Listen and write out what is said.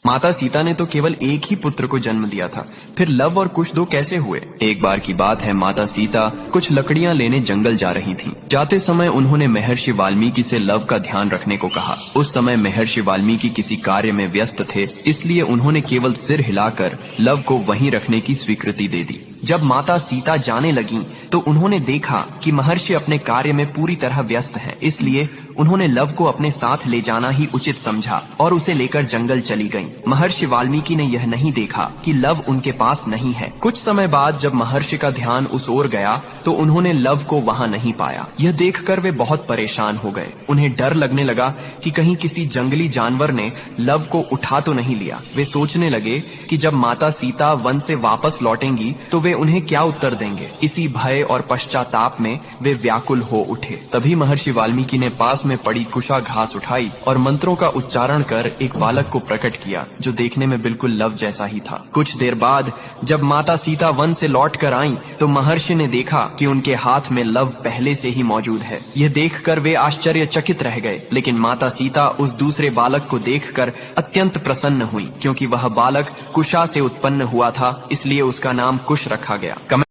माता सीता ने तो केवल एक ही पुत्र को जन्म दिया था, फिर लव और कुश दो कैसे हुए? एक बार की बात है, माता सीता कुछ लकड़ियां लेने जंगल जा रही थीं। जाते समय उन्होंने महर्षि वाल्मीकि से लव का ध्यान रखने को कहा। उस समय महर्षि वाल्मीकि किसी कार्य में व्यस्त थे, इसलिए उन्होंने केवल सिर हिलाकर लव को वहीं रखने की स्वीकृति दे दी। जब माता सीता जाने लगीं, तो उन्होंने देखा कि महर्षि अपने कार्य में पूरी तरह व्यस्त हैं, इसलिए उन्होंने लव को अपने साथ ले जाना ही उचित समझा और उसे लेकर जंगल चली गईं। महर्षि वाल्मीकि ने यह नहीं देखा कि लव उनके पास नहीं है। कुछ समय बाद जब महर्षि का ध्यान उस ओर गया, तो उन्होंने लव को वहां नहीं पाया। यह देखकर वे बहुत परेशान हो गए। उन्हें डर लगने लगा कि कहीं किसी जंगली जानवर ने लव को उठा तो नहीं लिया। वे सोचने लगे कि जब माता सीता वन से वापस लौटेंगी तो वे उन्हें क्या उत्तर देंगे। इसी भय और पश्चाताप में वे व्याकुल हो उठे। तभी महर्षि वाल्मीकि ने पास में पड़ी कुशा घास उठाई और मंत्रों का उच्चारण कर एक बालक को प्रकट किया, जो देखने में बिल्कुल लव जैसा ही था। कुछ देर बाद जब माता सीता वन से लौट कर आईं, तो महर्षि ने देखा कि उनके हाथ में लव पहले से ही मौजूद है। यह देखकर वे आश्चर्यचकित रह गए, लेकिन माता सीता उस दूसरे बालक को देखकर अत्यंत प्रसन्न हुई, क्योंकि वह बालक कुशा से उत्पन्न हुआ था, इसलिए उसका नाम कुश रखा गया।